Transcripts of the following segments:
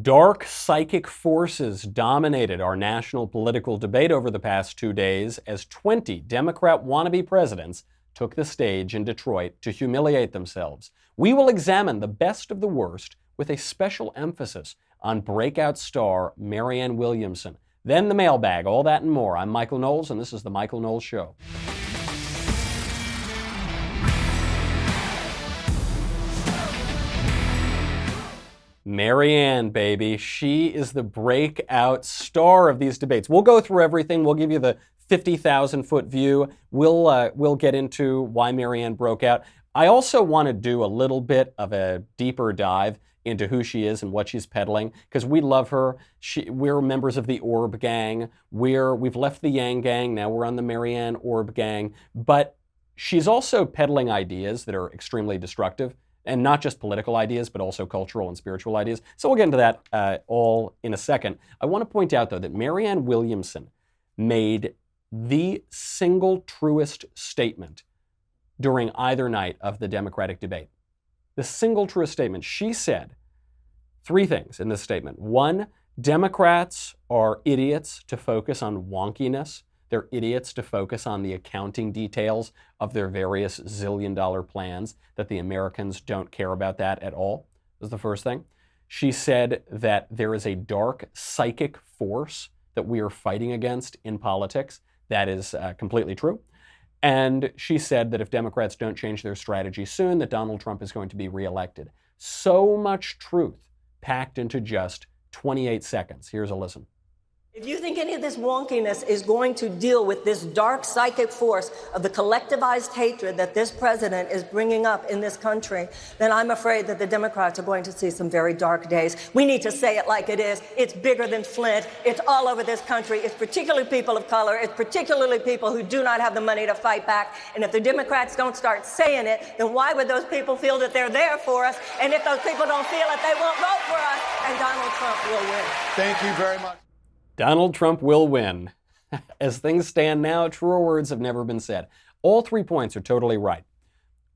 Dark psychic forces dominated our national political debate over the past 2 days as 20 Democrat wannabe presidents took the stage in Detroit to humiliate themselves. We will examine the best of the worst with a special emphasis on breakout star Marianne Williamson. Then the mailbag, all that and more. I'm Michael Knowles, and this is The Michael Knowles Show. Marianne, baby. She is the breakout star of these debates. We'll go through everything. We'll give you the 50,000-foot view. We'll get into why Marianne broke out. I also want to do a little bit of a deeper dive into who she is and what she's peddling, because we love her. We're members of the Orb gang. We've left the Yang gang. Now we're on the Marianne Orb gang. But she's also peddling ideas that are extremely destructive. And not just political ideas, but also cultural and spiritual ideas. So we'll get into that all in a second. I want to point out, though, that Marianne Williamson made the single truest statement during either night of the Democratic debate. The single truest statement. She said three things in this statement. One, Democrats are idiots to focus on wonkiness. They're idiots to focus on the accounting details of their various zillion-dollar plans, that the Americans don't care about that at all, was the first thing. She said that there is a dark psychic force that we are fighting against in politics. That is completely true. And she said that if Democrats don't change their strategy soon, that Donald Trump is going to be reelected. So much truth packed into just 28 seconds. Here's a listen. If you think any of this wonkiness is going to deal with this dark psychic force of the collectivized hatred that this president is bringing up in this country, then I'm afraid that the Democrats are going to see some very dark days. We need to say it like it is. It's bigger than Flint. It's all over this country. It's particularly people of color. It's particularly people who do not have the money to fight back. And if the Democrats don't start saying it, then why would those people feel that they're there for us? And if those people don't feel it, they won't vote for us, and Donald Trump will win. Thank you very much. Donald Trump will win. As things stand now, truer words have never been said. All 3 points are totally right.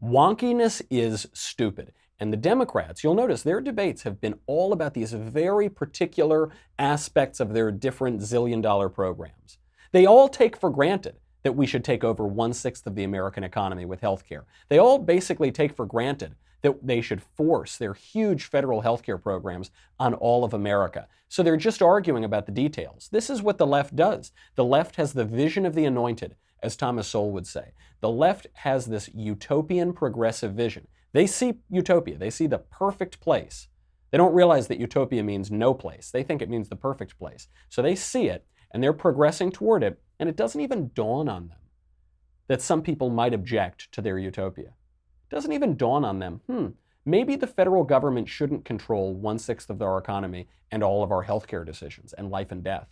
Wonkiness is stupid. And the Democrats, you'll notice their debates have been all about these very particular aspects of their different zillion-dollar programs. They all take for granted that we should take over 1/6 of the American economy with health care. They all basically take for granted that they should force their huge federal healthcare programs on all of America. So they're just arguing about the details. This is what the left does. The left has the vision of the anointed, as Thomas Sowell would say. The left has this utopian progressive vision. They see utopia. They see the perfect place. They don't realize that utopia means no place. They think it means the perfect place. So they see it, and they're progressing toward it, and it doesn't even dawn on them that some people might object to their utopia. Doesn't even dawn on them, maybe the federal government shouldn't control 1/6 of our economy and all of our healthcare decisions and life and death.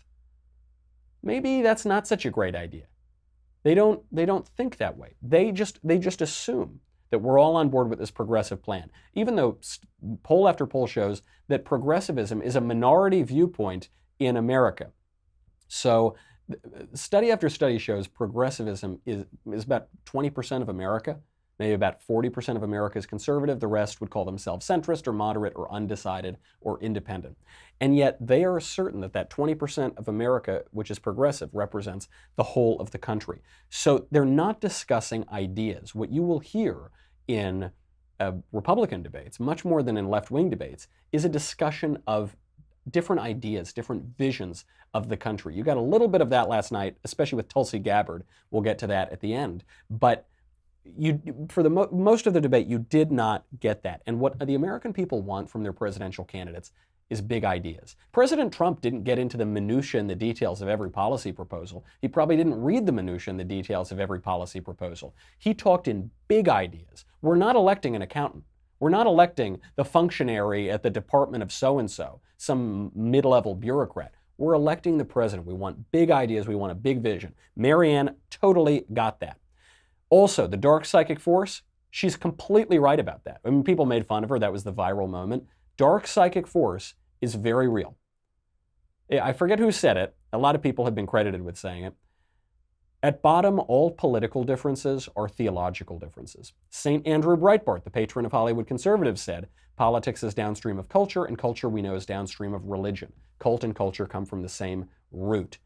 Maybe that's not such a great idea. They don't think that way. They just assume that we're all on board with this progressive plan, even though poll after poll shows that progressivism is a minority viewpoint in America. So study after study shows progressivism is about 20% of America. Maybe about 40% of America is conservative. The rest would call themselves centrist or moderate or undecided or independent. And yet they are certain that that 20% of America, which is progressive, represents the whole of the country. So they're not discussing ideas. What you will hear in Republican debates, much more than in left-wing debates, is a discussion of different ideas, different visions of the country. You got a little bit of that last night, especially with Tulsi Gabbard. We'll get to that at the end. But for the most of the debate, you did not get that. And what the American people want from their presidential candidates is big ideas. President Trump didn't get into the minutiae and the details of every policy proposal. He probably didn't read the minutiae and the details of every policy proposal. He talked in big ideas. We're not electing an accountant. We're not electing the functionary at the department of so-and-so, some mid-level bureaucrat. We're electing the president. We want big ideas. We want a big vision. Marianne totally got that. Also, the dark psychic force, she's completely right about that. I mean, people made fun of her. That was the viral moment. Dark psychic force is very real. I forget who said it. A lot of people have been credited with saying it. At bottom, all political differences are theological differences. St. Andrew Breitbart, the patron of Hollywood conservatives, said, Politics is downstream of culture, and culture we know is downstream of religion. Cult and culture come from the same root.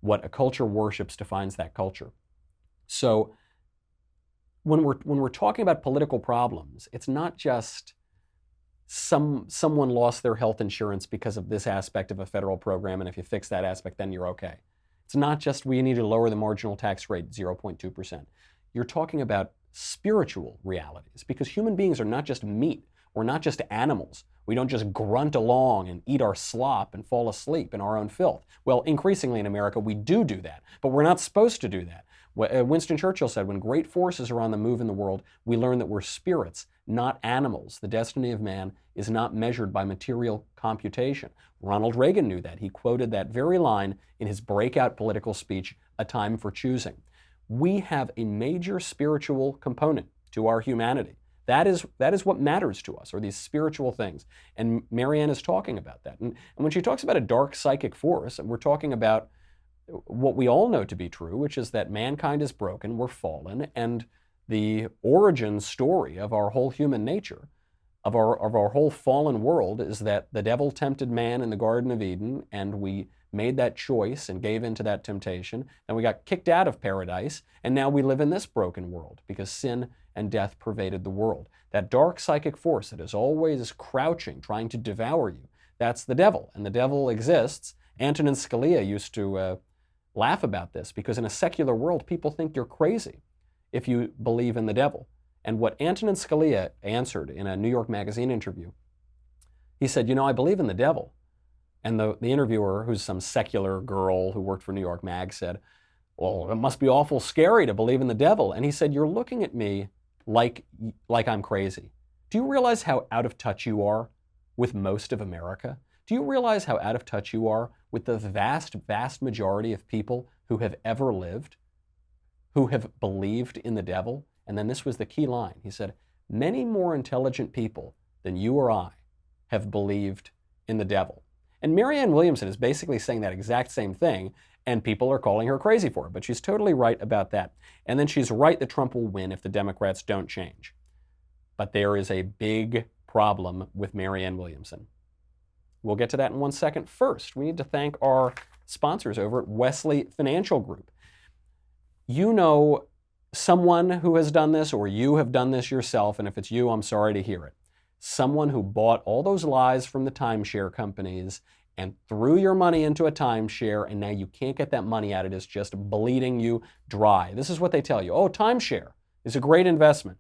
What a culture worships defines that culture. So when we're talking about political problems, it's not just someone lost their health insurance because of this aspect of a federal program, and if you fix that aspect, then you're okay. It's not just we need to lower the marginal tax rate 0.2%. You're talking about spiritual realities, because human beings are not just meat. We're not just animals. We don't just grunt along and eat our slop and fall asleep in our own filth. Well, increasingly in America, we do that, but we're not supposed to do that. Winston Churchill said, when great forces are on the move in the world, we learn that we're spirits, not animals. The destiny of man is not measured by material computation. Ronald Reagan knew that. He quoted that very line in his breakout political speech, A Time for Choosing. We have a major spiritual component to our humanity. That is what matters to us, are these spiritual things. And Marianne is talking about that. And when she talks about a dark psychic force, we're talking about what we all know to be true, which is that mankind is broken, we're fallen, and the origin story of our whole human nature, of our whole fallen world, is that the devil tempted man in the Garden of Eden, and we made that choice and gave in to that temptation. Then we got kicked out of paradise, and now we live in this broken world because sin and death pervaded the world. That dark psychic force that is always crouching, trying to devour you, that's the devil. And the devil exists. Antonin Scalia used to laugh about this, because in a secular world, people think you're crazy if you believe in the devil. And what Antonin Scalia answered in a New York Magazine interview, he said, I believe in the devil. And the interviewer, who's some secular girl who worked for New York Mag, said, well, it must be awful scary to believe in the devil. And he said, you're looking at me like I'm crazy. Do you realize how out of touch you are with most of America? Do you realize how out of touch you are with the vast, vast majority of people who have ever lived, who have believed in the devil? And then this was the key line. He said, many more intelligent people than you or I have believed in the devil. And Marianne Williamson is basically saying that exact same thing, and people are calling her crazy for it. But she's totally right about that. And then she's right that Trump will win if the Democrats don't change. But there is a big problem with Marianne Williamson. We'll get to that in 1 second. First, we need to thank our sponsors over at Wesley Financial Group. You know someone who has done this, or you have done this yourself, and if it's you, I'm sorry to hear it. Someone who bought all those lies from the timeshare companies and threw your money into a timeshare, and now you can't get that money out. It is just bleeding you dry. This is what they tell you. Oh, timeshare is a great investment.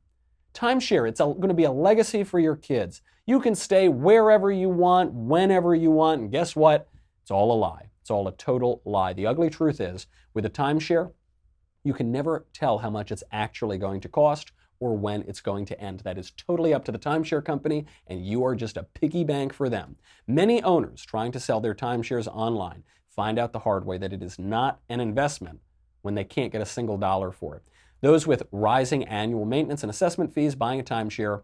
Timeshare, it's going to be a legacy for your kids. You can stay wherever you want, whenever you want, and guess what? It's all a lie. It's all a total lie. The ugly truth is, with a timeshare, you can never tell how much it's actually going to cost or when it's going to end. That is totally up to the timeshare company, and you are just a piggy bank for them. Many owners trying to sell their timeshares online find out the hard way that it is not an investment when they can't get a single dollar for it. Those with rising annual maintenance and assessment fees buying a timeshare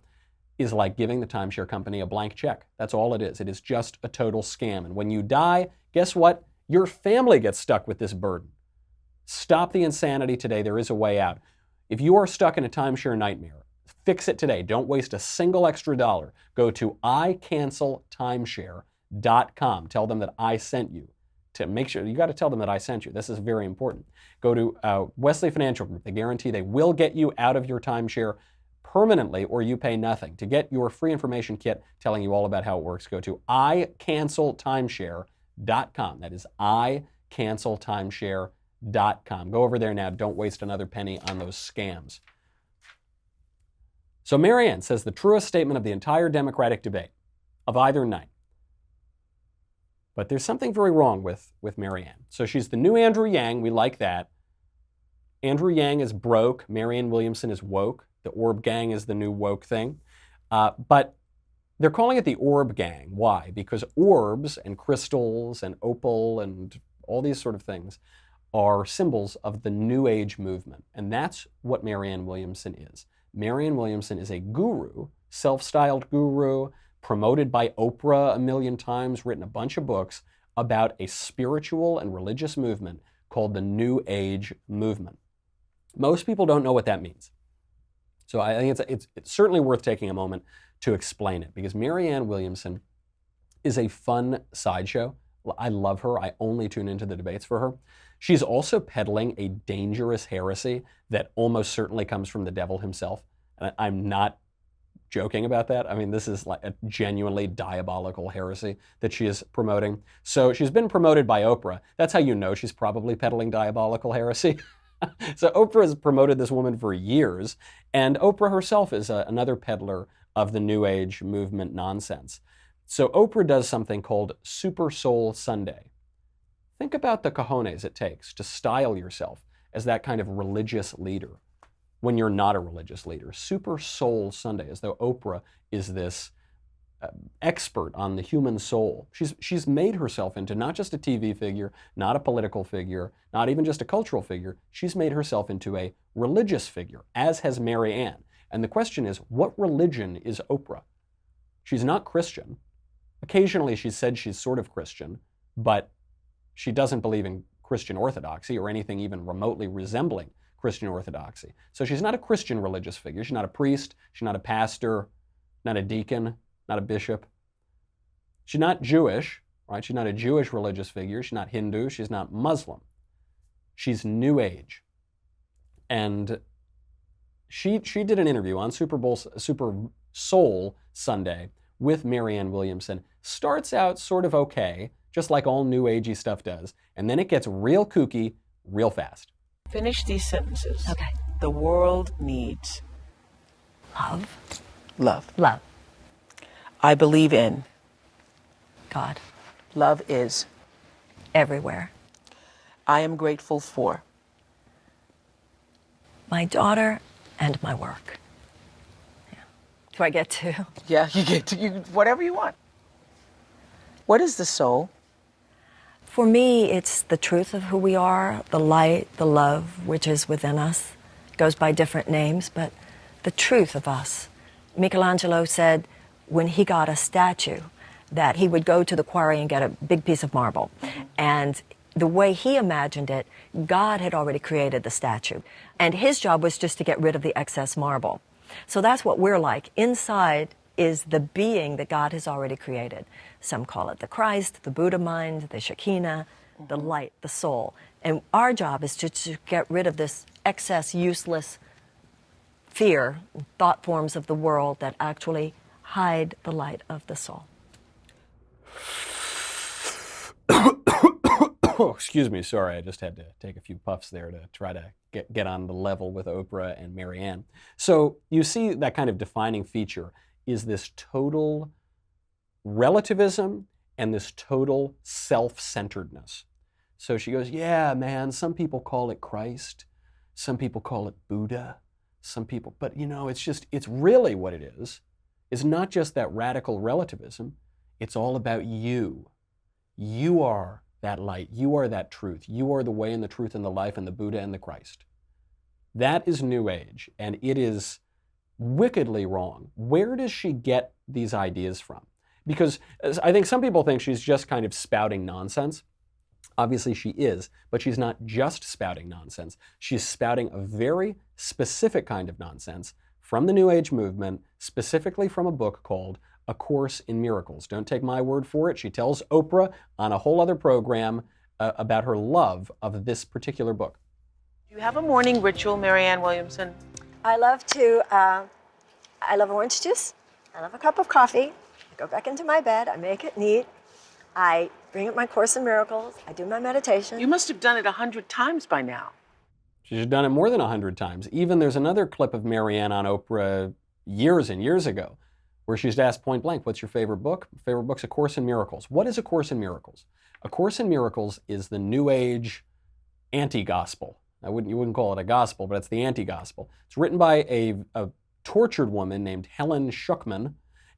is like giving the timeshare company a blank check. That's all it is. It is just a total scam. And when you die, guess what? Your family gets stuck with this burden. Stop the insanity today. There is a way out. If you are stuck in a timeshare nightmare, fix it today. Don't waste a single extra dollar. Go to icanceltimeshare.com. Tell them that I sent you. To make sure, you got to tell them that I sent you. This is very important. Go to Wesley Financial Group. They guarantee they will get you out of your timeshare permanently, or you pay nothing. To get your free information kit telling you all about how it works, go to icanceltimeshare.com. That is icanceltimeshare.com. Go over there now. Don't waste another penny on those scams. So Marianne says the truest statement of the entire Democratic debate of either night. But there's something very wrong with Marianne. So she's the new Andrew Yang. We like that. Andrew Yang is broke. Marianne Williamson is woke. The Orb Gang is the new woke thing. But they're calling it the Orb Gang. Why? Because orbs and crystals and opal and all these sort of things are symbols of the New Age movement. And that's what Marianne Williamson is. Marianne Williamson is a guru, self-styled guru, promoted by Oprah a million times, written a bunch of books about a spiritual and religious movement called the New Age movement. Most people don't know what that means. So I think it's certainly worth taking a moment to explain it, because Marianne Williamson is a fun sideshow. I love her. I only tune into the debates for her. She's also peddling a dangerous heresy that almost certainly comes from the devil himself. And I'm not joking about that. I mean, this is like a genuinely diabolical heresy that she is promoting. So she's been promoted by Oprah. That's how you know she's probably peddling diabolical heresy. So Oprah has promoted this woman for years, and Oprah herself is another peddler of the New Age movement nonsense. So Oprah does something called Super Soul Sunday. Think about the cojones it takes to style yourself as that kind of religious leader when you're not a religious leader. Super Soul Sunday, as though Oprah is this expert on the human soul. She's made herself into not just a TV figure, not a political figure, not even just a cultural figure. She's made herself into a religious figure, as has Marianne. And the question is, what religion is Oprah? She's not Christian. Occasionally she said she's sort of Christian, but she doesn't believe in Christian orthodoxy or anything even remotely resembling Christian orthodoxy. So she's not a Christian religious figure. She's not a priest. She's not a pastor, not a deacon, not a bishop. She's not Jewish, right? She's not a Jewish religious figure. She's not Hindu. She's not Muslim. She's New Age. And she did an interview on Super Soul Sunday with Marianne Williamson. Starts out sort of okay, just like all New Agey stuff does, and then it gets real kooky real fast. Finish these sentences. Okay. The world needs Love. love. Love. I believe in God. love is. Everywhere. I am grateful for My daughter and my work. Yeah. Do I get to? Yeah, you get to whatever you want. What is the soul? For me, it's the truth of who we are, the light, the love which is within us. It goes by different names, but the truth of us. Michelangelo said when he got a statue that he would go to the quarry and get a big piece of marble. And the way he imagined it, God had already created the statue. And his job was just to get rid of the excess marble. So that's what we're like. Inside is the being that God has already created. Some call it the Christ, the Buddha mind, the Shekinah, the light, the soul. And our job is to get rid of this excess, useless fear, thought forms of the world that actually hide the light of the soul. Oh, excuse me, sorry, I just had to take a few puffs there to try to get on the level with Oprah and Marianne. So you see that kind of defining feature is this total relativism and this total self-centeredness. So she goes, yeah, man, some people call it Christ, some people call it Buddha, some people, but you know, it's really what it is not just that radical relativism, it's all about you. You are that light, you are that truth, you are the way and the truth and the life and the Buddha and the Christ. That is New Age, and it is wickedly wrong. Where does she get these ideas from? Because I think some people think she's just kind of spouting nonsense. Obviously she is, but she's not just spouting nonsense. She's spouting a very specific kind of nonsense from the New Age movement, specifically from a book called A Course in Miracles. Don't take my word for it. She tells Oprah on a whole other program about her love of this particular book. Do you have a morning ritual, Marianne Williamson? I love orange juice. I love a cup of coffee. I go back into my bed. I make it neat. I bring up my Course in Miracles. I do my meditation. You must have done it 100 times by now. She's done it more than 100 times. Even there's another clip of Marianne on Oprah years and years ago where she's asked point blank, what's your favorite book? Favorite book's A Course in Miracles. What is A Course in Miracles? A Course in Miracles is the New Age anti-gospel. You wouldn't call it a gospel, but it's the anti-gospel. It's written by a tortured woman named Helen Schuckman,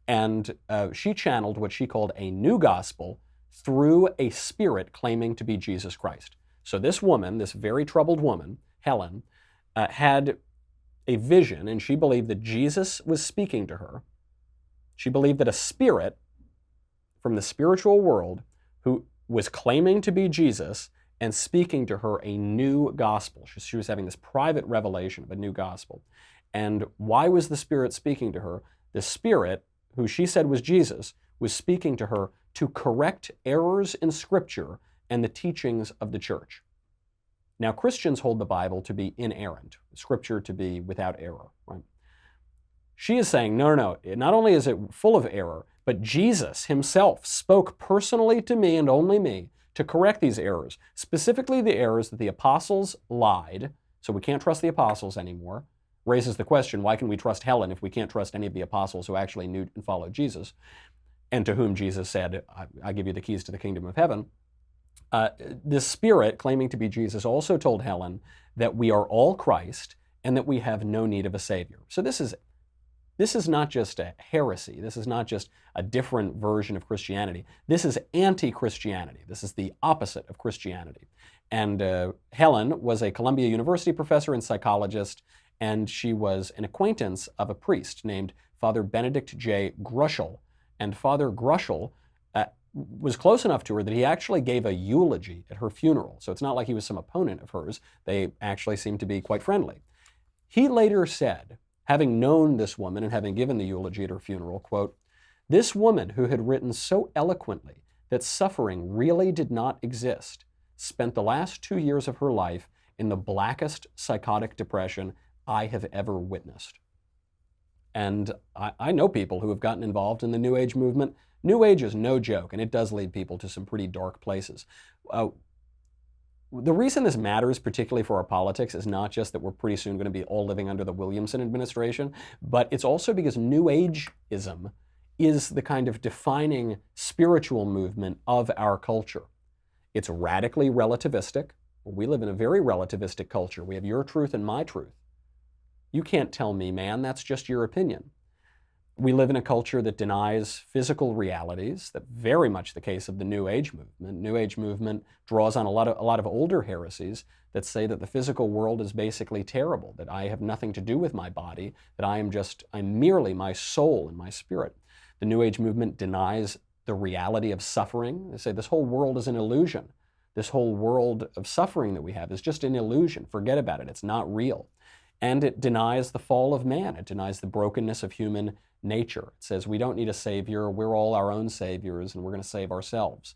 and she channeled what she called a new gospel through a spirit claiming to be Jesus Christ. So this woman, this very troubled woman, Helen, had a vision, and she believed that Jesus was speaking to her. She believed that a spirit from the spiritual world who was claiming to be Jesus and speaking to her a new gospel. She was having this private revelation of a new gospel. And why was the Spirit speaking to her? The Spirit who she said was Jesus, was speaking to her to correct errors in Scripture and the teachings of the church. Now, Christians hold the Bible to be inerrant, Scripture to be without error, right? She is saying, no, not only is it full of error, but Jesus himself spoke personally to me and only me to correct these errors, specifically the errors that the apostles lied, so we can't trust the apostles anymore. Raises the question, why can we trust Helen if we can't trust any of the apostles who actually knew and followed Jesus, and to whom Jesus said, I give you the keys to the kingdom of heaven. This spirit, claiming to be Jesus, also told Helen that we are all Christ and that we have no need of a Savior. So this is not just a heresy. This is not just a different version of Christianity. This is anti-Christianity. This is the opposite of Christianity. And Helen was a Columbia University professor and psychologist, and she was an acquaintance of a priest named Father Benedict J. Gruschel. And Father Gruschel was close enough to her that he actually gave a eulogy at her funeral. So it's not like he was some opponent of hers. They actually seemed to be quite friendly. He later said, having known this woman and having given the eulogy at her funeral, quote, "This woman who had written so eloquently that suffering really did not exist, spent the last 2 years of her life in the blackest psychotic depression I have ever witnessed." And I know people who have gotten involved in the New Age movement. New Age is no joke, and it does lead people to some pretty dark places. The reason this matters, particularly for our politics, is not just that we're pretty soon going to be all living under the Williamson administration, but it's also because New Ageism is the kind of defining spiritual movement of our culture. It's radically relativistic. We live in a very relativistic culture. We have your truth and my truth. You can't tell me, man, that's just your opinion. We live in a culture that denies physical realities. That's very much the case of the New Age movement. New Age movement draws on a lot of older heresies that say that the physical world is basically terrible, that I have nothing to do with my body, that I'm merely my soul and my spirit. The New Age movement denies the reality of suffering. They say this whole world is an illusion. This whole world of suffering that we have is just an illusion. Forget about it. It's not real. And it denies the fall of man. It denies the brokenness of human nature. It says we don't need a savior. We're all our own saviors, and we're going to save ourselves.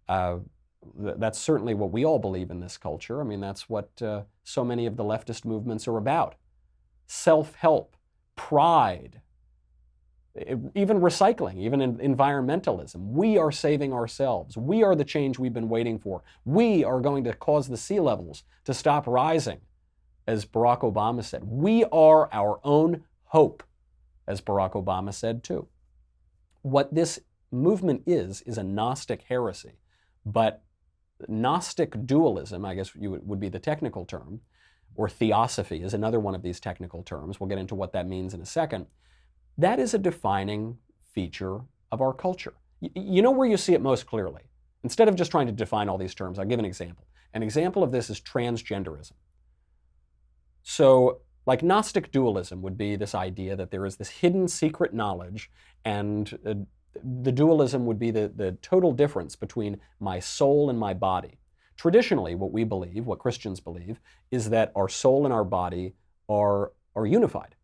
That's certainly what we all believe in this culture. I mean, that's what so many of the leftist movements are about. Self-help, pride, even recycling, even environmentalism. We are saving ourselves. We are the change we've been waiting for. We are going to cause the sea levels to stop rising, as Barack Obama said. We are our own hope, as Barack Obama said too. What this movement is a Gnostic heresy. But Gnostic dualism, I guess would be the technical term, or theosophy is another one of these technical terms. We'll get into what that means in a second. That is a defining feature of our culture. You know where you see it most clearly? Instead of just trying to define all these terms, I'll give an example. An example of this is transgenderism. So, like Gnostic dualism would be this idea that there is this hidden secret knowledge, and the dualism would be the total difference between my soul and my body. Traditionally, what we believe, what Christians believe, is that our soul and our body are unified.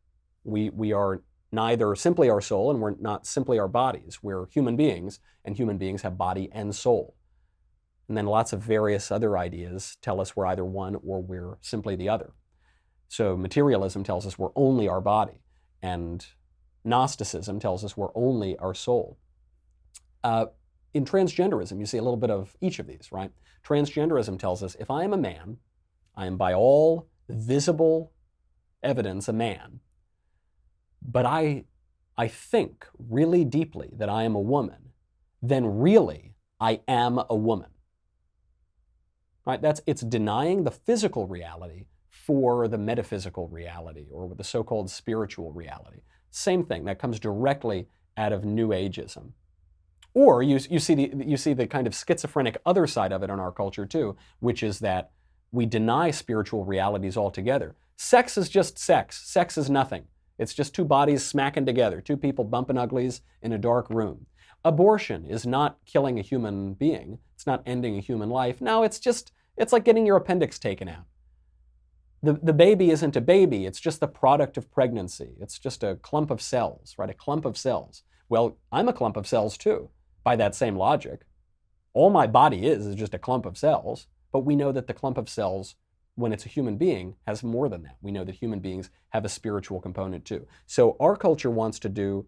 We are neither simply our soul and we're not simply our bodies. We're human beings, and human beings have body and soul. And then lots of various other ideas tell us we're either one or we're simply the other. So materialism tells us we're only our body, and Gnosticism tells us we're only our soul. In transgenderism, you see a little bit of each of these, right? Transgenderism tells us if I am a man, I am by all visible evidence a man, but I think really deeply that I am a woman, then really I am a woman. Right? It's denying the physical reality for the metaphysical reality, or the so-called spiritual reality. Same thing, that comes directly out of New Ageism. Or you see the kind of schizophrenic other side of it in our culture too, which is that we deny spiritual realities altogether. Sex is just sex. Sex is nothing. It's just two bodies smacking together, two people bumping uglies in a dark room. Abortion is not killing a human being. It's not ending a human life. No, it's like getting your appendix taken out. The baby isn't a baby. It's just the product of pregnancy. It's just a clump of cells, right? A clump of cells. Well, I'm a clump of cells too, by that same logic. All my body is just a clump of cells, but we know that the clump of cells, when it's a human being, has more than that. We know that human beings have a spiritual component too. So our culture wants to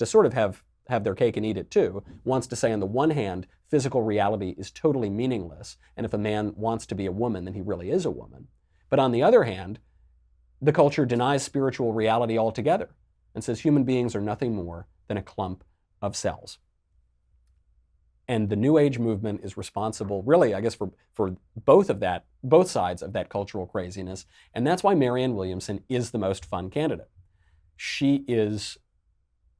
sort of have their cake and eat it too, wants to say on the one hand, physical reality is totally meaningless, and if a man wants to be a woman, then he really is a woman. But on the other hand, the culture denies spiritual reality altogether and says human beings are nothing more than a clump of cells. And the New Age movement is responsible, really, I guess, for both sides of that cultural craziness. And that's why Marianne Williamson is the most fun candidate. She is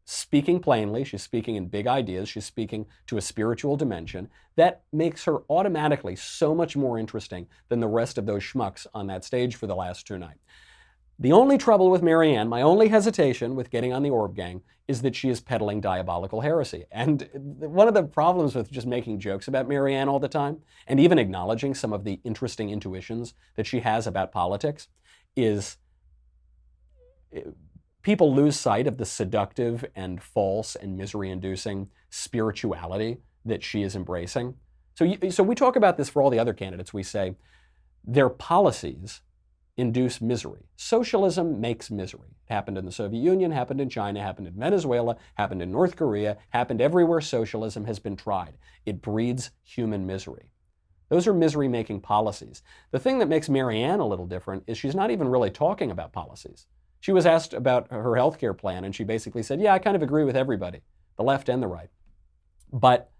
speaking plainly, she's speaking in big ideas, she's speaking to a spiritual dimension that makes her automatically so much more interesting than the rest of those schmucks on that stage for the last two nights. The only trouble with Marianne, my only hesitation with getting on the Orb Gang, is that she is peddling diabolical heresy. And one of the problems with just making jokes about Marianne all the time, and even acknowledging some of the interesting intuitions that she has about politics, is people lose sight of the seductive and false and misery-inducing spirituality that she is embracing. So we talk about this for all the other candidates. We say their policies induce misery. Socialism makes misery. It happened in the Soviet Union, happened in China, happened in Venezuela, happened in North Korea, happened everywhere socialism has been tried. It breeds human misery. Those are misery-making policies. The thing that makes Marianne a little different is she's not even really talking about policies. She was asked about her healthcare plan, and she basically said, yeah, I kind of agree with everybody, the left and the right. But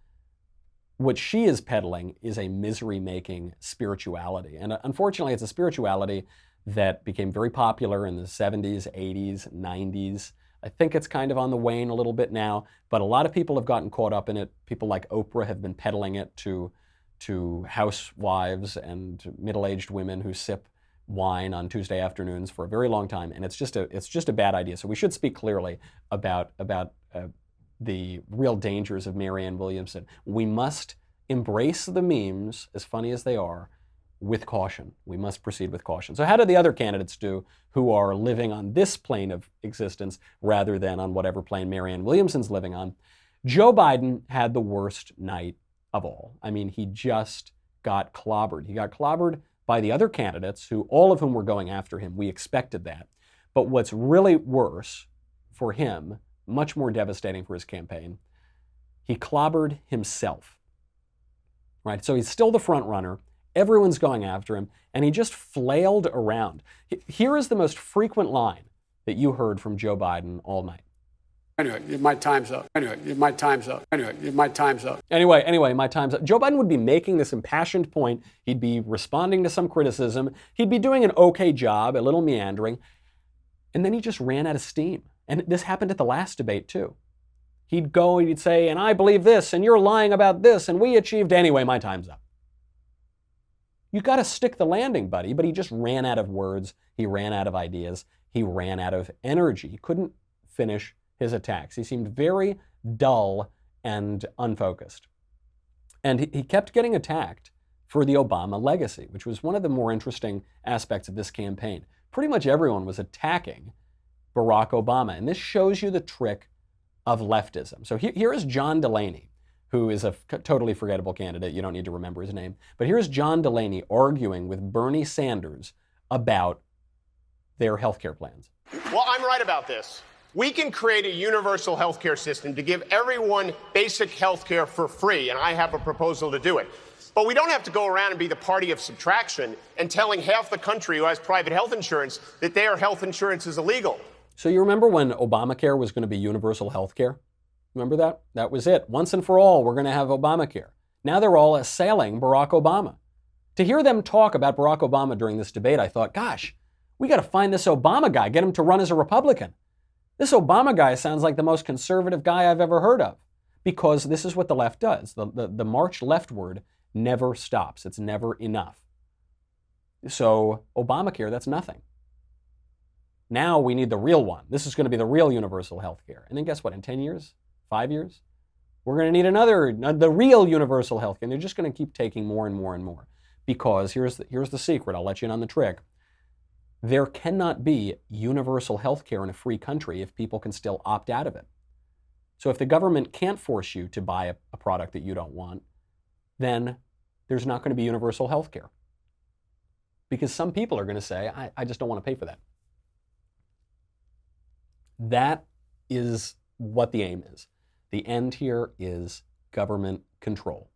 what she is peddling is a misery-making spirituality. And unfortunately, it's a spirituality that became very popular in the 70s, 80s, 90s. I think it's kind of on the wane a little bit now, but a lot of people have gotten caught up in it. People like Oprah have been peddling it to housewives and middle-aged women who sip wine on Tuesday afternoons for a very long time, and it's just a bad idea. So we should speak clearly about the real dangers of Marianne Williamson. We must embrace the memes, as funny as they are, with caution. We must proceed with caution. So how do the other candidates do who are living on this plane of existence rather than on whatever plane Marianne Williamson's living on? Joe Biden had the worst night of all. I mean, he just got clobbered. He got clobbered by the other candidates, all of whom were going after him. We expected that. But what's really worse for him, much more devastating for his campaign, he clobbered himself. Right? So he's still the front runner. Everyone's going after him, and he just flailed around. Here is the most frequent line that you heard from Joe Biden all night. Anyway, my time's up. Anyway, my time's up. Anyway, my time's up. Anyway, my time's up. Joe Biden would be making this impassioned point. He'd be responding to some criticism. He'd be doing an okay job, a little meandering. And then he just ran out of steam. And this happened at the last debate, too. He'd go and he'd say, and I believe this, and you're lying about this, and we achieved. Anyway, my time's up. You got to stick the landing, buddy. But he just ran out of words. He ran out of ideas. He ran out of energy. He couldn't finish his attacks. He seemed very dull and unfocused. And he kept getting attacked for the Obama legacy, which was one of the more interesting aspects of this campaign. Pretty much everyone was attacking Barack Obama. And this shows you the trick of leftism. So here is John Delaney, who is a totally forgettable candidate. You don't need to remember his name. But here's John Delaney arguing with Bernie Sanders about their healthcare plans. Well, I'm right about this. We can create a universal healthcare system to give everyone basic healthcare for free, and I have a proposal to do it. But we don't have to go around and be the party of subtraction and telling half the country who has private health insurance that their health insurance is illegal. So you remember when Obamacare was going to be universal healthcare? Remember that? That was it. Once and for all, we're going to have Obamacare. Now they're all assailing Barack Obama. To hear them talk about Barack Obama during this debate, I thought, gosh, we got to find this Obama guy, get him to run as a Republican. This Obama guy sounds like the most conservative guy I've ever heard of, because this is what the left does. The march leftward never stops. It's never enough. So Obamacare, that's nothing. Now we need the real one. This is going to be the real universal health care. And then guess what? In 10 years, 5 years, we're going to need the real universal health care. And they're just going to keep taking more and more and more. Because here's the secret. I'll let you in on the trick. There cannot be universal health care in a free country if people can still opt out of it. So if the government can't force you to buy a product that you don't want, then there's not going to be universal health care. Because some people are going to say, I just don't want to pay for that. That is what the aim is. The end here is government control.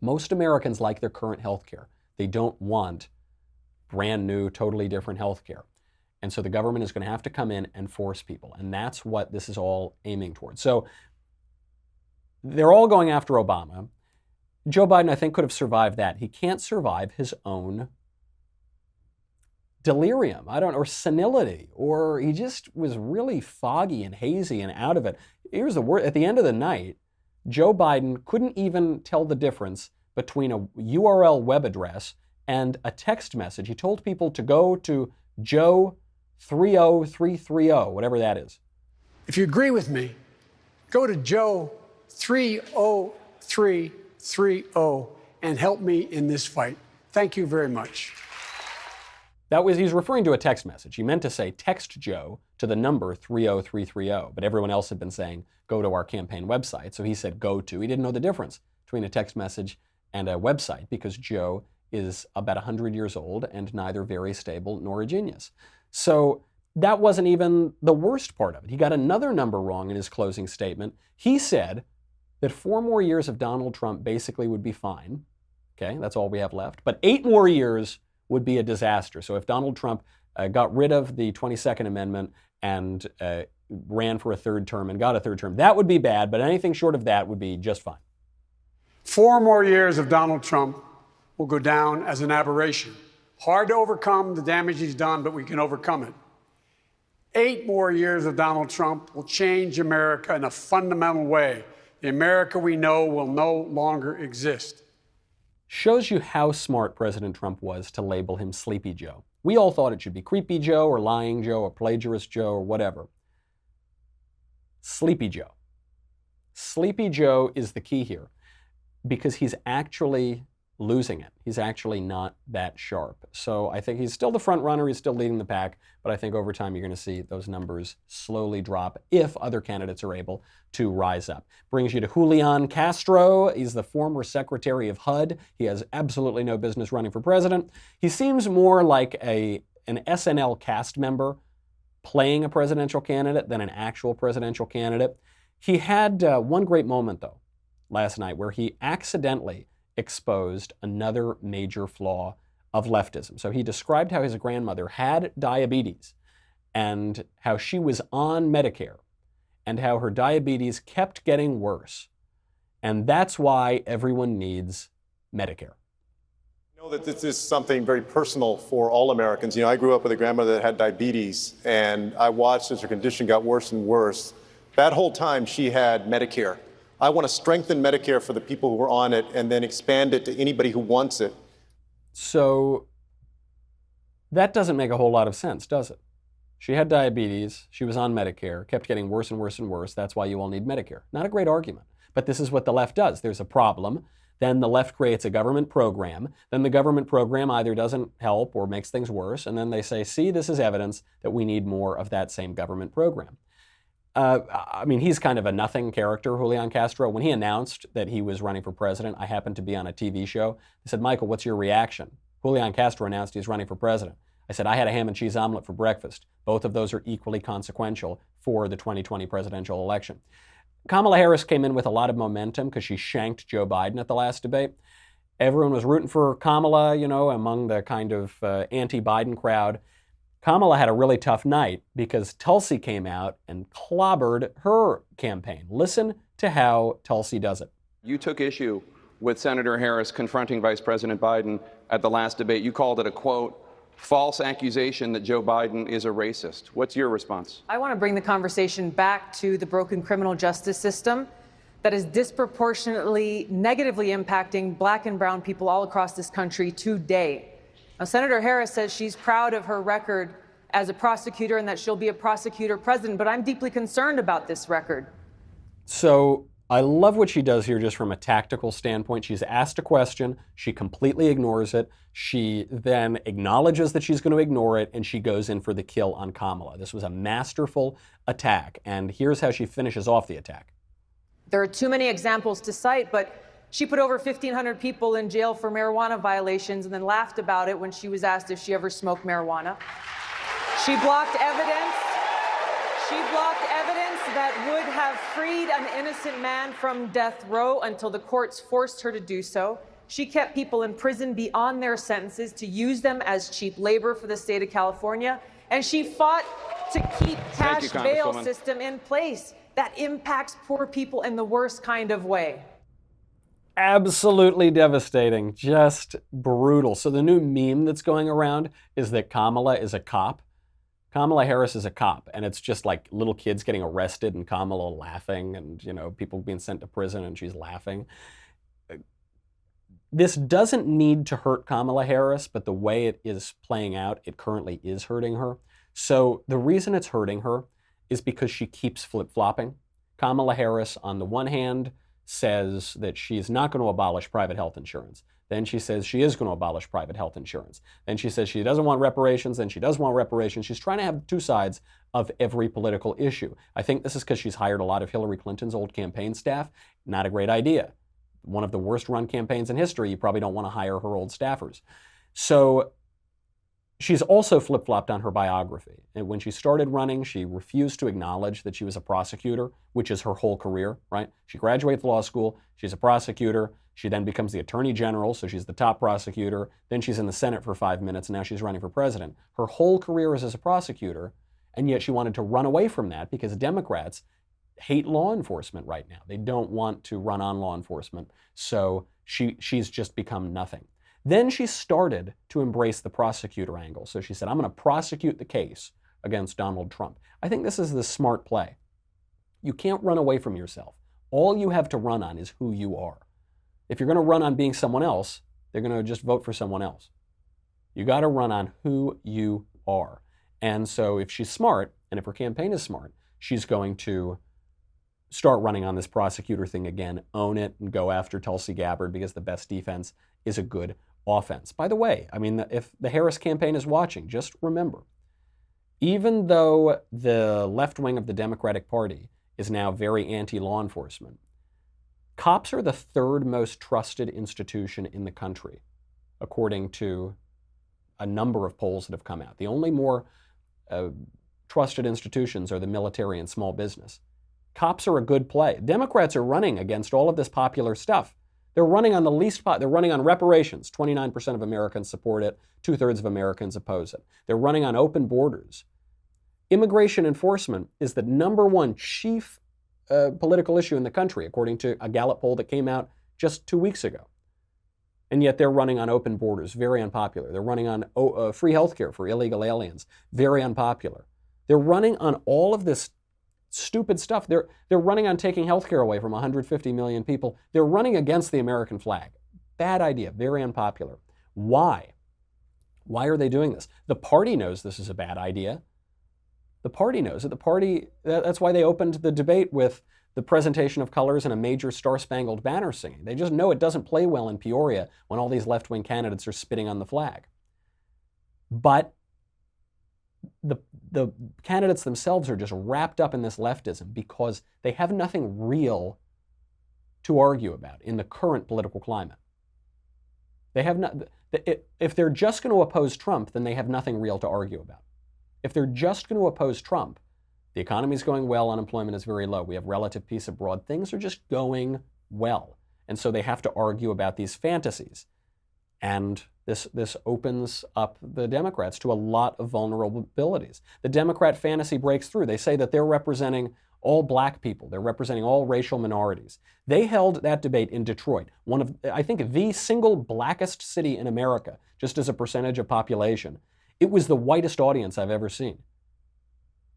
Most Americans like their current health care. They don't want brand new, totally different health care. And so the government is going to have to come in and force people. And that's what this is all aiming towards. So they're all going after Obama. Joe Biden, I think, could have survived that. He can't survive his own delirium, or senility, or he just was really foggy and hazy and out of it. Here's the word. At the end of the night, Joe Biden couldn't even tell the difference between a URL web address and a text message. He told people to go to Joe 30330, whatever that is. If you agree with me, go to Joe 30330 and help me in this fight. Thank you very much. He's referring to a text message. He meant to say text Joe to the number 30330, but everyone else had been saying go to our campaign website. So he said go to. He didn't know the difference between a text message and a website because Joe is about 100 years old and neither very stable nor a genius. So that wasn't even the worst part of it. He got another number wrong in his closing statement. He said that 4 more years of Donald Trump basically would be fine. Okay, that's all we have left. But 8 more years would be a disaster. So if Donald Trump got rid of the 22nd Amendment and ran for a 3rd term and got a 3rd term, that would be bad, but anything short of that would be just fine. 4 more years of Donald Trump will go down as an aberration. Hard to overcome the damage he's done, but we can overcome it. 8 more years of Donald Trump will change America in a fundamental way. The America we know will no longer exist. Shows you how smart President Trump was to label him Sleepy Joe. We all thought it should be Creepy Joe or Lying Joe or Plagiarist Joe or whatever. Sleepy Joe. Sleepy Joe is the key here because he's actually losing it. He's actually not that sharp. So I think he's still the front runner. He's still leading the pack. But I think over time you're going to see those numbers slowly drop if other candidates are able to rise up. Brings you to Julian Castro. He's the former Secretary of HUD. He has absolutely no business running for president. He seems more like an SNL cast member playing a presidential candidate than an actual presidential candidate. He had one great moment, though, last night where he accidentally exposed another major flaw of leftism. So he described how his grandmother had diabetes and how she was on Medicare and how her diabetes kept getting worse. And that's why everyone needs Medicare. I know that this is something very personal for all Americans. I grew up with a grandmother that had diabetes, and I watched as her condition got worse and worse. That whole time she had Medicare. I want to strengthen Medicare for the people who are on it and then expand it to anybody who wants it. So that doesn't make a whole lot of sense, does it? She had diabetes, she was on Medicare, kept getting worse and worse and worse. That's why you all need Medicare. Not a great argument. But this is what the left does. There's a problem. Then the left creates a government program. Then the government program either doesn't help or makes things worse. And then they say, see, this is evidence that we need more of that same government program. He's kind of a nothing character, Julian Castro. When he announced that he was running for president, I happened to be on a TV show. I said, Michael, what's your reaction? Julian Castro announced he's running for president. I said, I had a ham and cheese omelet for breakfast. Both of those are equally consequential for the 2020 presidential election. Kamala Harris came in with a lot of momentum because she shanked Joe Biden at the last debate. Everyone was rooting for Kamala, among the kind of anti-Biden crowd. Kamala had a really tough night because Tulsi came out and clobbered her campaign. Listen to how Tulsi does it. You took issue with Senator Harris confronting Vice President Biden at the last debate. You called it a, quote, false accusation that Joe Biden is a racist. What's your response? I want to bring the conversation back to the broken criminal justice system that is disproportionately negatively impacting black and brown people all across this country today. Now, Senator Harris says she's proud of her record as a prosecutor and that she'll be a prosecutor president, but I'm deeply concerned about this record. So I love what she does here just from a tactical standpoint. She's asked a question, she completely ignores it, she then acknowledges that she's going to ignore it, and she goes in for the kill on Kamala. This was a masterful attack, and here's how she finishes off the attack. There are too many examples to cite, but she put over 1,500 people in jail for marijuana violations and then laughed about it when she was asked if she ever smoked marijuana. She blocked evidence. She blocked evidence that would have freed an innocent man from death row until the courts forced her to do so. She kept people in prison beyond their sentences to use them as cheap labor for the state of California. And she fought to keep cash bail system in place that impacts poor people in the worst kind of way. Absolutely devastating, just brutal. So the new meme that's going around is that Kamala is a cop. Kamala Harris is a cop, and it's just like little kids getting arrested and Kamala laughing and, people being sent to prison and she's laughing. This doesn't need to hurt Kamala Harris, but the way it is playing out, it currently is hurting her. So the reason it's hurting her is because she keeps flip-flopping. Kamala Harris, on the one hand, says that she's not going to abolish private health insurance. Then she says she is going to abolish private health insurance. Then she says she doesn't want reparations. Then she does want reparations. She's trying to have two sides of every political issue. I think this is because she's hired a lot of Hillary Clinton's old campaign staff. Not a great idea. One of the worst run campaigns in history. You probably don't want to hire her old staffers. So she's also flip-flopped on her biography. And when she started running, she refused to acknowledge that she was a prosecutor, which is her whole career, right? She graduates law school, she's a prosecutor, she then becomes the attorney general, so she's the top prosecutor, then she's in the Senate for 5 minutes, and now she's running for president. Her whole career is as a prosecutor, and yet she wanted to run away from that because Democrats hate law enforcement right now. They don't want to run on law enforcement, so she's just become nothing. Then she started to embrace the prosecutor angle. So she said, I'm going to prosecute the case against Donald Trump. I think this is the smart play. You can't run away from yourself. All you have to run on is who you are. If you're going to run on being someone else, they're going to just vote for someone else. You got to run on who you are. And so if she's smart, and if her campaign is smart, she's going to start running on this prosecutor thing again, own it, and go after Tulsi Gabbard because the best defense is a good offense. By the way, if the Harris campaign is watching, just remember, even though the left wing of the Democratic Party is now very anti-law enforcement, cops are the third most trusted institution in the country, according to a number of polls that have come out. The only more trusted institutions are the military and small business. Cops are a good play. Democrats are running against all of this popular stuff. They're running on they're running on reparations. 29% of Americans support it. 2/3 of Americans oppose it. They're running on open borders. Immigration enforcement is the number one chief political issue in the country, according to a Gallup poll that came out just 2 weeks ago. And yet they're running on open borders, very unpopular. They're running on free healthcare for illegal aliens, very unpopular. They're running on all of this stupid stuff. They're running on taking healthcare away from 150 million people. They're running against the American flag. Bad idea, very unpopular. Why? Why are they doing this? The party knows this is a bad idea. The party knows it. That's why they opened the debate with the presentation of colors and a major Star-Spangled Banner singing. They just know it doesn't play well in Peoria when all these left-wing candidates are spitting on the flag. But the candidates themselves are just wrapped up in this leftism because they have nothing real to argue about in the current political climate. They have not. If they're just going to oppose Trump, then they have nothing real to argue about. If they're just going to oppose Trump, the economy is going well, unemployment is very low, we have relative peace abroad, things are just going well. And so they have to argue about these fantasies. And this opens up the Democrats to a lot of vulnerabilities. The Democrat fantasy breaks through. They say that they're representing all black people. They're representing all racial minorities. They held that debate in Detroit, one of, I think, the single blackest city in America, just as a percentage of population. It was the whitest audience I've ever seen.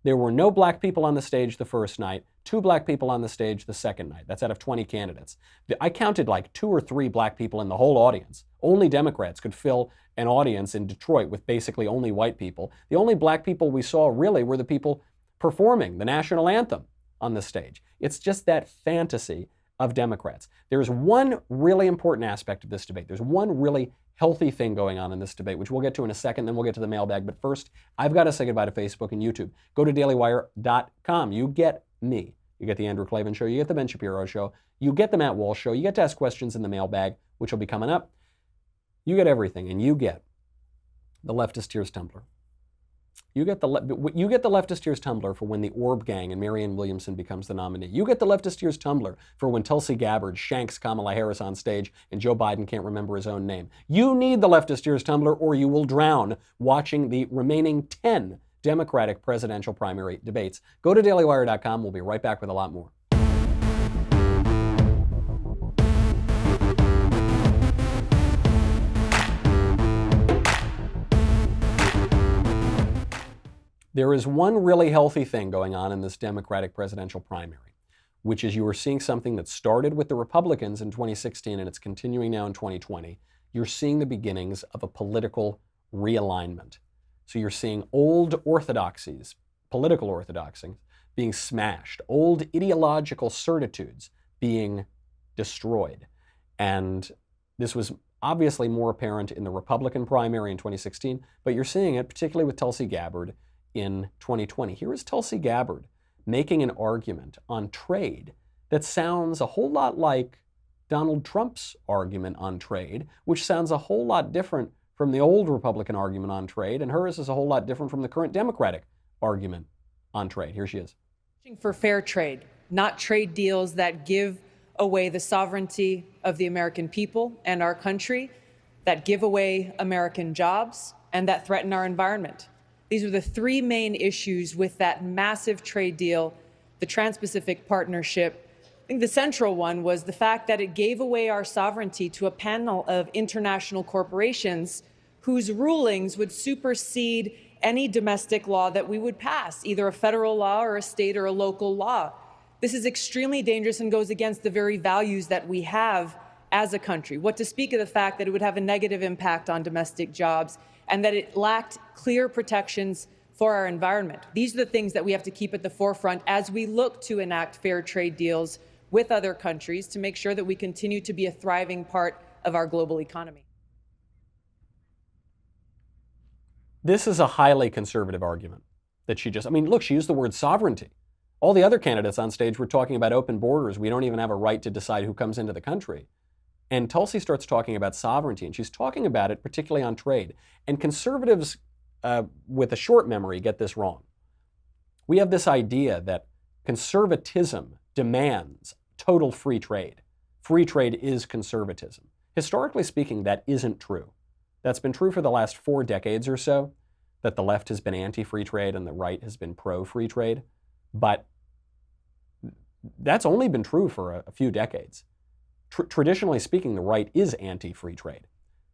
There were no black people on the stage the first night, 2 black people on the stage the second night. That's out of 20 candidates. I counted like 2 or 3 black people in the whole audience. Only Democrats could fill an audience in Detroit with basically only white people. The only black people we saw really were the people performing the national anthem on the stage. It's just that fantasy. of Democrats. There's one really important aspect of this debate. There's one really healthy thing going on in this debate, which we'll get to in a second, then we'll get to the mailbag. But first, I've got to say goodbye to Facebook and YouTube. Go to dailywire.com. You get me. You get the Andrew Klavan Show. You get the Ben Shapiro Show. You get the Matt Walsh Show. You get to ask questions in the mailbag, which will be coming up. You get everything, and you get the Leftist Tears Tumbler. You get the Leftist Tears Tumbler for when the Orb Gang and Marianne Williamson becomes the nominee. You get the Leftist Tears Tumbler for when Tulsi Gabbard shanks Kamala Harris on stage and Joe Biden can't remember his own name. You need the Leftist Tears Tumbler or you will drown watching the remaining 10 Democratic presidential primary debates. Go to dailywire.com. We'll be right back with a lot more. There is one really healthy thing going on in this Democratic presidential primary, which is you are seeing something that started with the Republicans in 2016 and it's continuing now in 2020. You're seeing the beginnings of a political realignment. So you're seeing old orthodoxies, political orthodoxies, being smashed, old ideological certitudes being destroyed. And this was obviously more apparent in the Republican primary in 2016, but you're seeing it particularly with Tulsi Gabbard in 2020. Here is Tulsi Gabbard making an argument on trade that sounds a whole lot like Donald Trump's argument on trade, which sounds a whole lot different from the old Republican argument on trade, and hers is a whole lot different from the current Democratic argument on trade. Here she is. For fair trade, not trade deals that give away the sovereignty of the American people and our country, that give away American jobs, and that threaten our environment. These are the three main issues with that massive trade deal, the Trans-Pacific Partnership. I think the central one was the fact that it gave away our sovereignty to a panel of international corporations whose rulings would supersede any domestic law that we would pass, either a federal law or a state or a local law. This is extremely dangerous and goes against the very values that we have as a country. What to speak of the fact that it would have a negative impact on domestic jobs and that it lacked clear protections for our environment. These are the things that we have to keep at the forefront as we look to enact fair trade deals with other countries to make sure that we continue to be a thriving part of our global economy. This is a highly conservative argument that she just, look, she used the word sovereignty. All the other candidates on stage were talking about open borders. We don't even have a right to decide who comes into the country. And Tulsi starts talking about sovereignty, and she's talking about it particularly on trade. And conservatives with a short memory get this wrong. We have this idea that conservatism demands total free trade. Free trade is conservatism. Historically speaking, that isn't true. That's been true for the last 4 decades or so, that the left has been anti-free trade and the right has been pro-free trade. But that's only been true for a few decades. Traditionally speaking, the right is anti-free trade.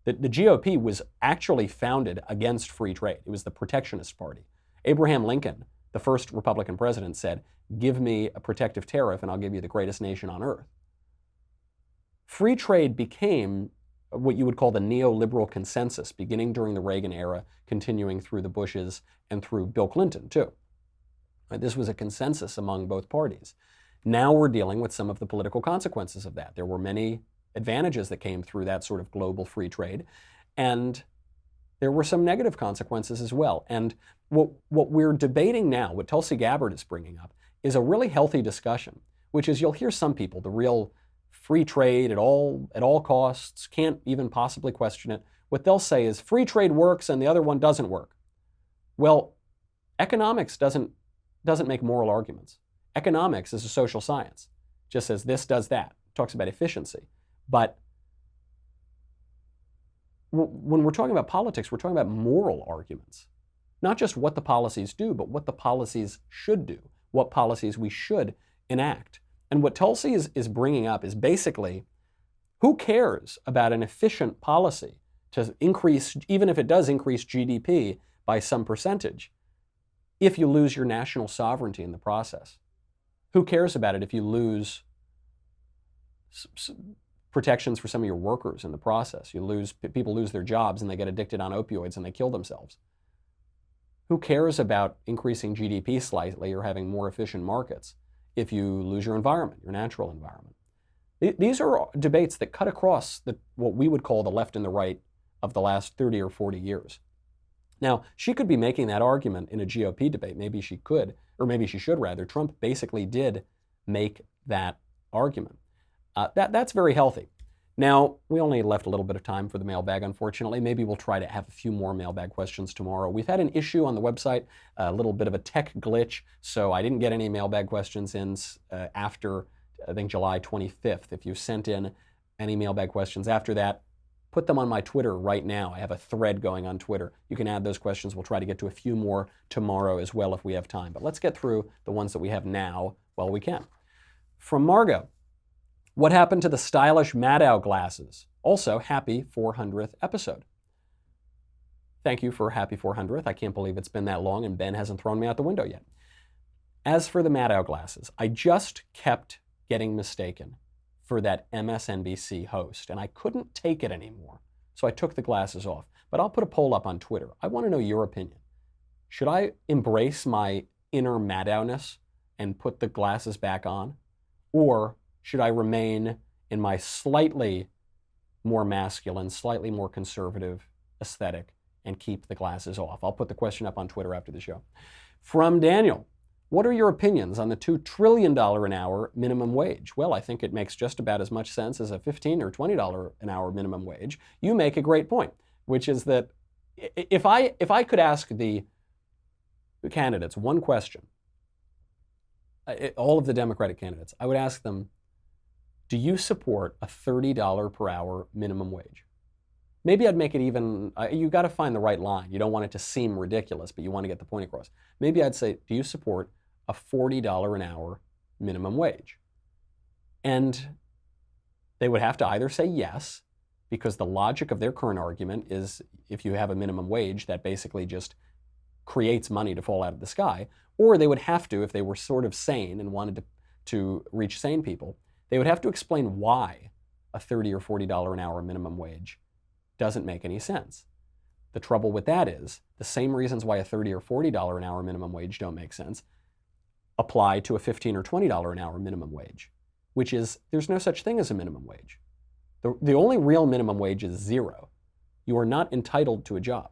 The GOP was actually founded against free trade. It was the protectionist party. Abraham Lincoln, the first Republican president, said, "Give me a protective tariff and I'll give you the greatest nation on earth." Free trade became what you would call the neoliberal consensus, beginning during the Reagan era, continuing through the Bushes and through Bill Clinton, too. This was a consensus among both parties. Now we're dealing with some of the political consequences of that. There were many advantages that came through that sort of global free trade, and there were some negative consequences as well. And what we're debating now, what Tulsi Gabbard is bringing up, is a really healthy discussion, which is you'll hear some people, the real free trade at all costs, can't even possibly question it. What they'll say is free trade works and the other one doesn't work. Well, economics doesn't make moral arguments. Economics is a social science. It just says this does that. It talks about efficiency. But when we're talking about politics, we're talking about moral arguments. Not just what the policies do, but what the policies should do, what policies we should enact. And what Tulsi is bringing up is basically, who cares about an efficient policy to increase, even if it does increase GDP by some percentage, if you lose your national sovereignty in the process? Who cares about it if you lose protections for some of your workers in the process? People lose their jobs and they get addicted on opioids and they kill themselves. Who cares about increasing GDP slightly or having more efficient markets if you lose your environment, your natural environment? These are debates that cut across what we would call the left and the right of the last 30 or 40 years. Now, she could be making that argument in a GOP debate. Maybe she could, or maybe she should rather. Trump basically did make that argument. That's very healthy. Now, we only left a little bit of time for the mailbag, unfortunately. Maybe we'll try to have a few more mailbag questions tomorrow. We've had an issue on the website, a little bit of a tech glitch, so I didn't get any mailbag questions in after, I think, July 25th. If you sent in any mailbag questions after that, put them on my Twitter right now. I have a thread going on Twitter. You can add those questions. We'll try to get to a few more tomorrow as well if we have time. But let's get through the ones that we have now while we can. From Margot. What happened to the stylish Maddow glasses? Also, happy 400th episode. Thank you for happy 400th. I can't believe it's been that long and Ben hasn't thrown me out the window yet. As for the Maddow glasses, I just kept getting mistaken for that MSNBC host, and I couldn't take it anymore, so I took the glasses off. But I'll put a poll up on Twitter. I want to know your opinion. Should I embrace my inner Maddowness and put the glasses back on? Or should I remain in my slightly more masculine, slightly more conservative aesthetic and keep the glasses off? I'll put the question up on Twitter after the show. From Daniel, what are your opinions on the $2 trillion an hour minimum wage? Well, I think it makes just about as much sense as a $15 or $20 an hour minimum wage. You make a great point, which is that if I could ask the candidates one question, all of the Democratic candidates, I would ask them, do you support a $30 per hour minimum wage? Maybe I'd make it even, you got to find the right line. You don't want it to seem ridiculous, but you want to get the point across. Maybe I'd say, do you support a $40 an hour minimum wage? And they would have to either say yes, because the logic of their current argument is if you have a minimum wage, that basically just creates money to fall out of the sky, or they would have to, if they were sort of sane and wanted to reach sane people, they would have to explain why a $30 or $40 an hour minimum wage doesn't make any sense. The trouble with that is the same reasons why a $30 or $40 an hour minimum wage don't make sense apply to a $15 or $20 an hour minimum wage, which is there's no such thing as a minimum wage. The only real minimum wage is zero. You are not entitled to a job.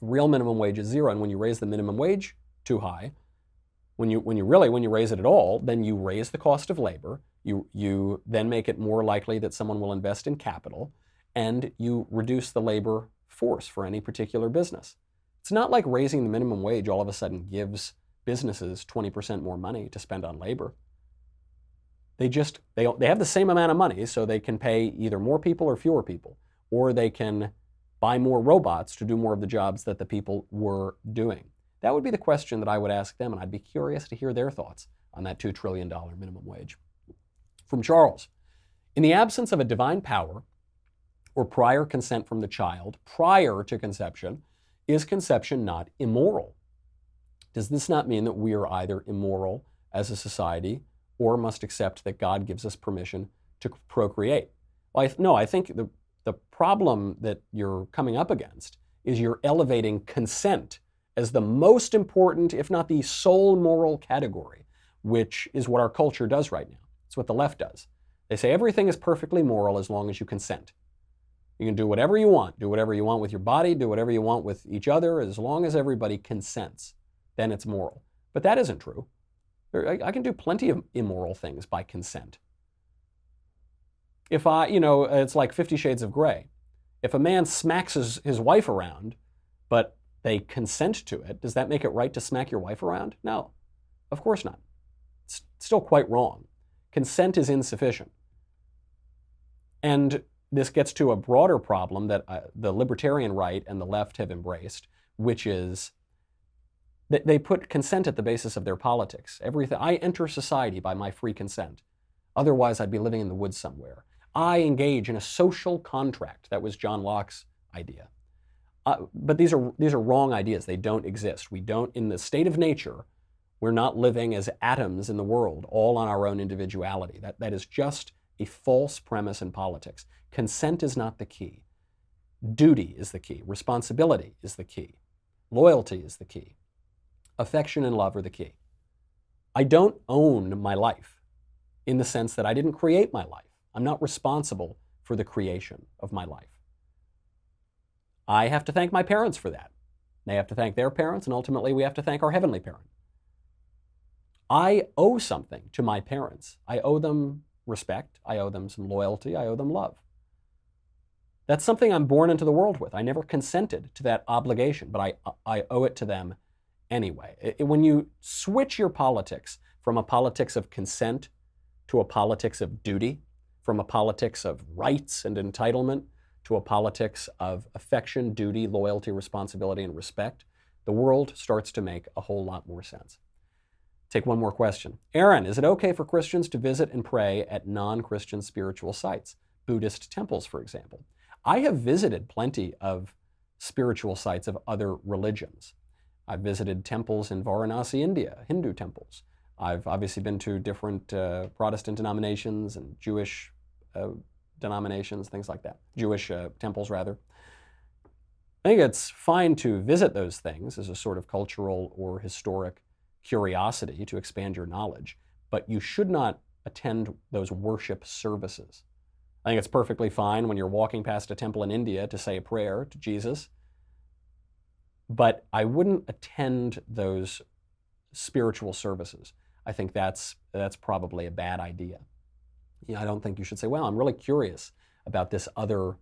The real minimum wage is zero, and when you raise the minimum wage too high, when you raise it at all, then you raise the cost of labor, you then make it more likely that someone will invest in capital, and you reduce the labor force for any particular business. It's not like raising the minimum wage all of a sudden gives businesses 20% more money to spend on labor. They have the same amount of money, so they can pay either more people or fewer people, or they can buy more robots to do more of the jobs that the people were doing. That would be the question that I would ask them, and I'd be curious to hear their thoughts on that $2 trillion minimum wage. From Charles, in the absence of a divine power or prior consent from the child prior to conception, is conception not immoral? Does this not mean that we are either immoral as a society or must accept that God gives us permission to procreate? Well, I think the problem that you're coming up against is you're elevating consent as the most important, if not the sole moral category, which is what our culture does right now. It's what the left does. They say everything is perfectly moral as long as you consent. You can do whatever you want. Do whatever you want with your body. Do whatever you want with each other. As long as everybody consents, then it's moral. But that isn't true. I can do plenty of immoral things by consent. If it's like 50 Shades of Grey. If a man smacks his wife around, but they consent to it, does that make it right to smack your wife around? No, of course not. It's still quite wrong. Consent is insufficient. And this gets to a broader problem that the libertarian right and the left have embraced, which is that they put consent at the basis of their politics. Everything. I enter society by my free consent. Otherwise, I'd be living in the woods somewhere. I engage in a social contract. That was John Locke's idea. But these are wrong ideas. They don't exist. We don't, in the state of nature, we're not living as atoms in the world, all on our own individuality. That is just a false premise in politics. Consent is not the key. Duty is the key. Responsibility is the key. Loyalty is the key. Affection and love are the key. I don't own my life. in the sense that I didn't create my life. I'm not responsible for the creation of my life. I have to thank my parents for that. They have to thank their parents, and ultimately we have to thank our heavenly parent. I owe something to my parents. I owe them respect. I owe them some loyalty. I owe them love. That's something I'm born into the world with. I never consented to that obligation, but I owe it to them anyway. When you switch your politics from a politics of consent to a politics of duty, from a politics of rights and entitlement to a politics of affection, duty, loyalty, responsibility, and respect, the world starts to make a whole lot more sense. Take one more question. Aaron, is it okay for Christians to visit and pray at non-Christian spiritual sites, Buddhist temples, for example? I have visited plenty of spiritual sites of other religions. I've visited temples in Varanasi, India, Hindu temples. I've obviously been to different Protestant denominations and Jewish denominations, things like that. Jewish temples, rather. I think it's fine to visit those things as a sort of cultural or historic curiosity to expand your knowledge, but you should not attend those worship services. I think it's perfectly fine when you're walking past a temple in India to say a prayer to Jesus, but I wouldn't attend those spiritual services. I think that's probably a bad idea. I don't think you should say, well, I'm really curious about this other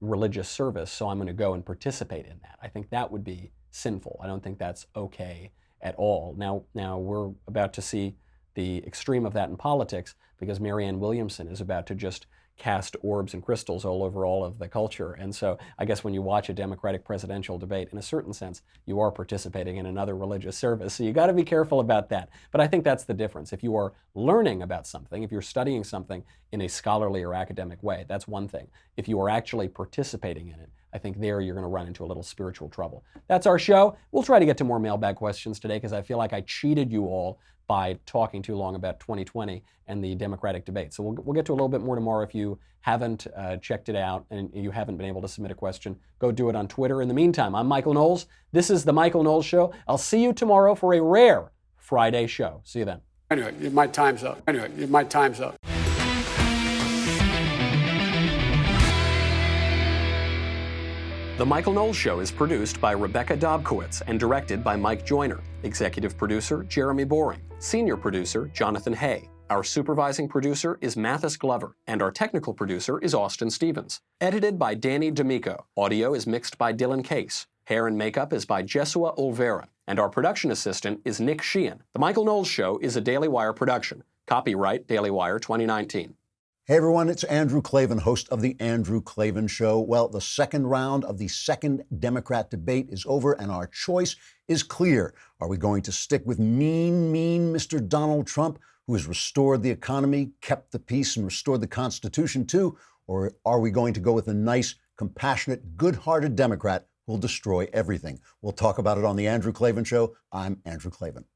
religious service, so I'm going to go and participate in that. I think that would be sinful. I don't think that's okay at all. Now we're about to see the extreme of that in politics because Marianne Williamson is about to just cast orbs and crystals all over all of the culture. And so I guess when you watch a Democratic presidential debate, in a certain sense, you are participating in another religious service. So you got to be careful about that. But I think that's the difference. If you are learning about something, if you're studying something in a scholarly or academic way, that's one thing. If you are actually participating in it, I think there you're going to run into a little spiritual trouble. That's our show. We'll try to get to more mailbag questions today because I feel like I cheated you all by talking too long about 2020 and the Democratic debate. So we'll get to a little bit more tomorrow. If you haven't checked it out and you haven't been able to submit a question, go do it on Twitter. In the meantime, I'm Michael Knowles. This is The Michael Knowles Show. I'll see you tomorrow for a rare Friday show. See you then. Anyway, my time's up. The Michael Knowles Show is produced by Rebecca Dobkowitz and directed by Mike Joyner. Executive producer, Jeremy Boring. Senior producer, Jonathan Hay. Our supervising producer is Mathis Glover. And our technical producer is Austin Stevens. Edited by Danny D'Amico. Audio is mixed by Dylan Case. Hair and makeup is by Jesua Olvera. And our production assistant is Nick Sheehan. The Michael Knowles Show is a Daily Wire production. Copyright Daily Wire 2019. Hey everyone, it's Andrew Klavan, host of The Andrew Klavan Show. Well, the second round of the second Democrat debate is over, and our choice is clear. Are we going to stick with mean Mr. Donald Trump, who has restored the economy, kept the peace, and restored the Constitution too? Or are we going to go with a nice, compassionate, good-hearted Democrat who will destroy everything? We'll talk about it on The Andrew Klavan Show. I'm Andrew Klavan.